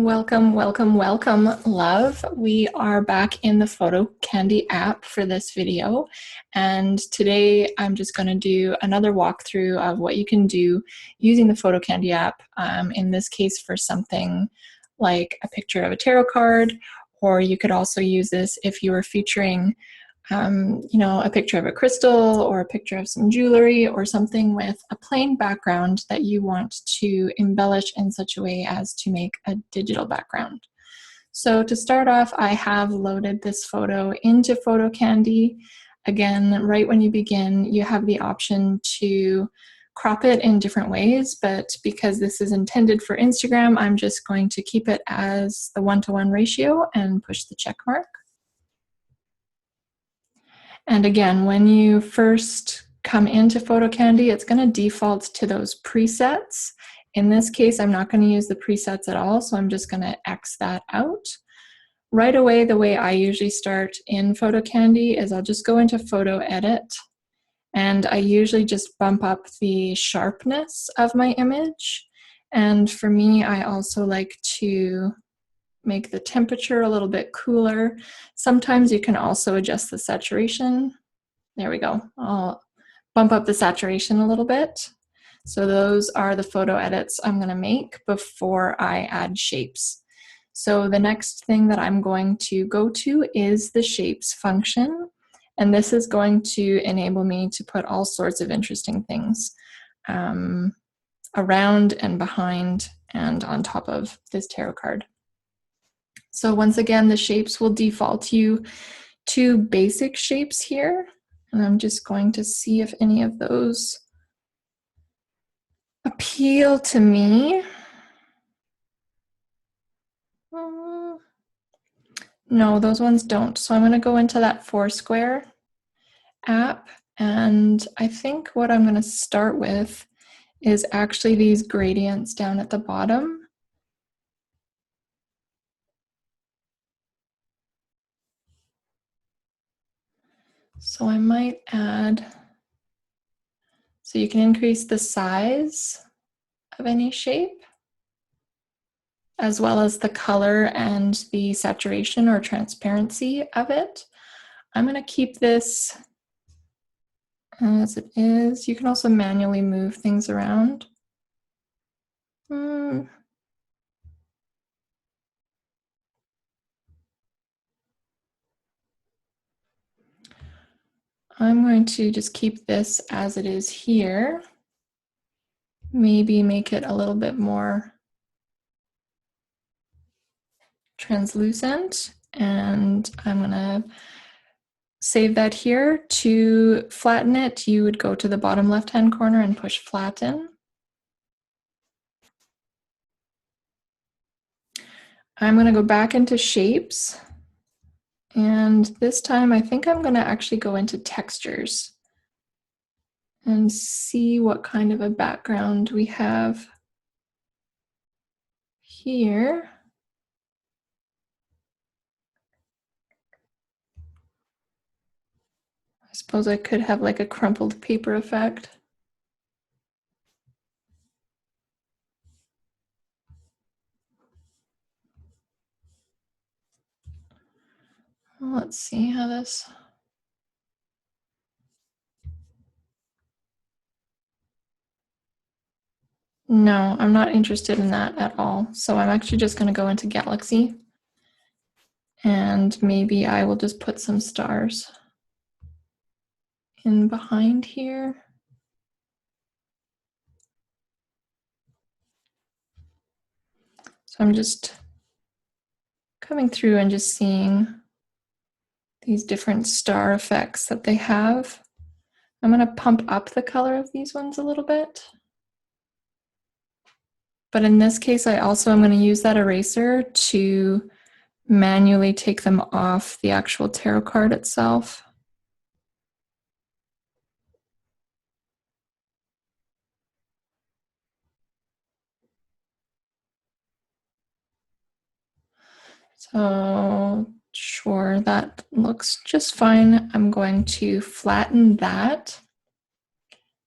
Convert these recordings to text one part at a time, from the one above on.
Welcome, welcome, welcome, love. We are back in the PhotoCandy app for this video, and today I'm just going to do another walkthrough of what you can do using the PhotoCandy app, in this case for something like a picture of a tarot card, or you could also use this if you were featuring a picture of a crystal or a picture of some jewelry or something with a plain background that you want to embellish in such a way as to make a digital background. So to start off, I have loaded this photo into PhotoCandy. Again, right when you begin, you have the option to crop it in different ways, but because this is intended for Instagram, I'm just going to keep it as the 1-to-1 ratio and push the check mark. And again, when you first come into PhotoCandy, it's going to default to those presets. In this case, I'm not going to use the presets at all, so I'm just going to X that out. Right away, the way I usually start in PhotoCandy is I'll just go into Photo Edit, and I usually just bump up the sharpness of my image. And for me, I also like to make the temperature a little bit cooler. Sometimes you can also adjust the saturation. There we go. I'll bump up the saturation a little bit. So those are the photo edits I'm going to make before I add shapes. So the next thing that I'm going to go to is the shapes function. And this is going to enable me to put all sorts of interesting things around and behind and on top of this tarot card. So once again, the shapes will default you to basic shapes here. And I'm just going to see if any of those appeal to me. No, those ones don't. So I'm going to go into that Foursquare app. And I think what I'm going to start with is actually these gradients down at the bottom. So I might add, so you can increase the size of any shape, as well as the color and the saturation or transparency of it. I'm going to keep this as it is. You can also manually move things around. I'm going to just keep this as it is here. Maybe make it a little bit more translucent, and I'm going to save that here. To flatten it, you would go to the bottom left-hand corner and push flatten. I'm going to go back into shapes, and this time I think I'm going to actually go into textures and see what kind of a background we have here. I suppose I could have like a crumpled paper effect. Let's see how this. No, I'm not interested in that at all. So I'm actually just going to go into Galaxy, and maybe I will just put some stars in behind here. So I'm just coming through and just seeing these different star effects that they have. I'm going to pump up the color of these ones a little bit. But in this case, I also am going to use that eraser to manually take them off the actual tarot card itself. So sure, that looks just fine. I'm going to flatten that,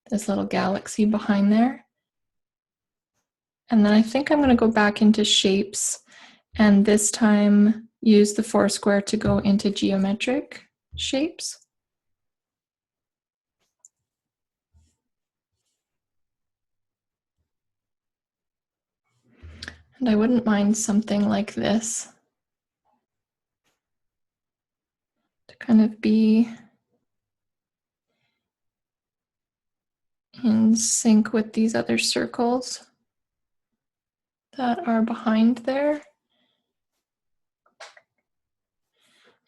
this little galaxy behind there. And then I think I'm going to go back into shapes And this time, use the Foursquare to go into geometric shapes. And I wouldn't mind something like this to kind of be in sync with these other circles that are behind there.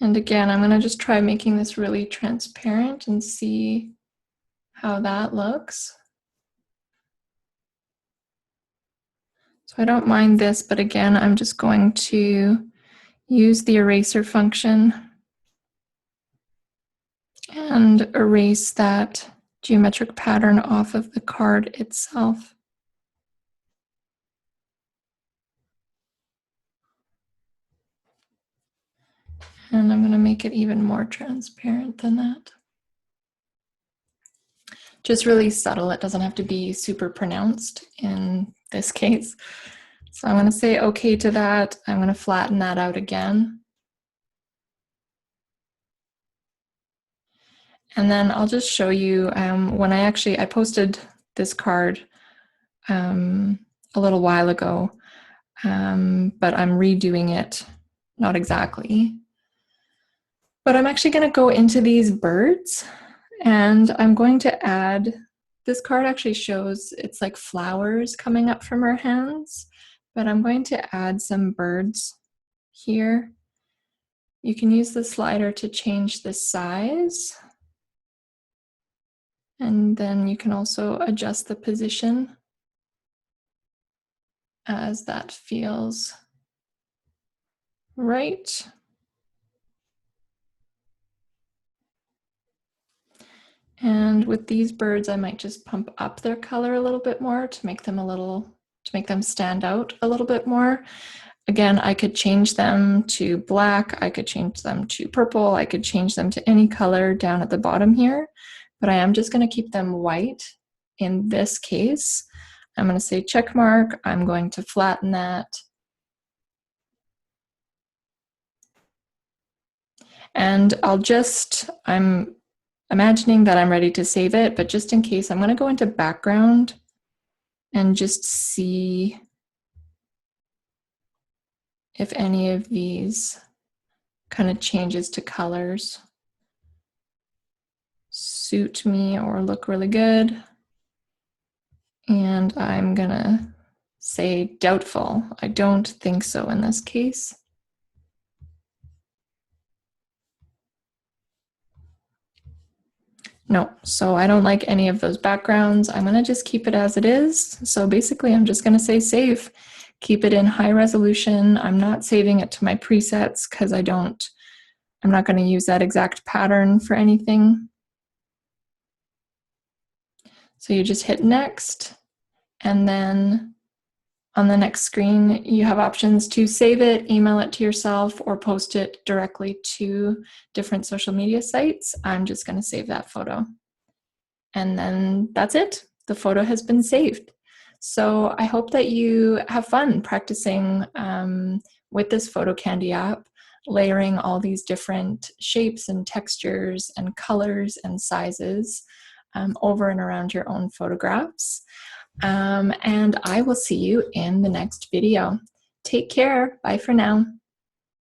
And again, I'm going to just try making this really transparent and see how that looks. So I don't mind this, but again, I'm just going to use the eraser function and erase that geometric pattern off of the card itself. And I'm going to make it even more transparent than that. Just really subtle. It doesn't have to be super pronounced in this case. So I'm going to say okay to that. I'm going to flatten that out again. And then I'll just show you when I posted this card a little while ago, but I'm redoing it, not exactly. But I'm actually going to go into these birds and I'm going to add, this card actually shows it's like flowers coming up from her hands, but I'm going to add some birds here. You can use the slider to change the size. And then you can also adjust the position as that feels right. And with these birds, I might just pump up their color a little bit more to make them stand out a little bit more. Again, I could change them to black, I could change them to purple, I could change them to any color down at the bottom here, but I am just going to keep them white in this case. I'm going to say check mark, I'm going to flatten that. And I'm imagining that I'm ready to save it, but just in case, I'm going to go into background and just see if any of these kind of changes to colors suit me or look really good. And I'm going to say doubtful. I don't think so in this case. No, so I don't like any of those backgrounds. I'm going to just keep it as it is. So basically, I'm just going to say save. Keep it in high resolution. I'm not saving it to my presets because I'm not going to use that exact pattern for anything. So you just hit next, and then on the next screen, you have options to save it, email it to yourself, or post it directly to different social media sites. I'm just going to save that photo. And then that's it. The photo has been saved. So I hope that you have fun practicing with this PhotoCandy app, layering all these different shapes and textures and colors and sizes over and around your own photographs. And I will see you in the next video. Take care. Bye for now.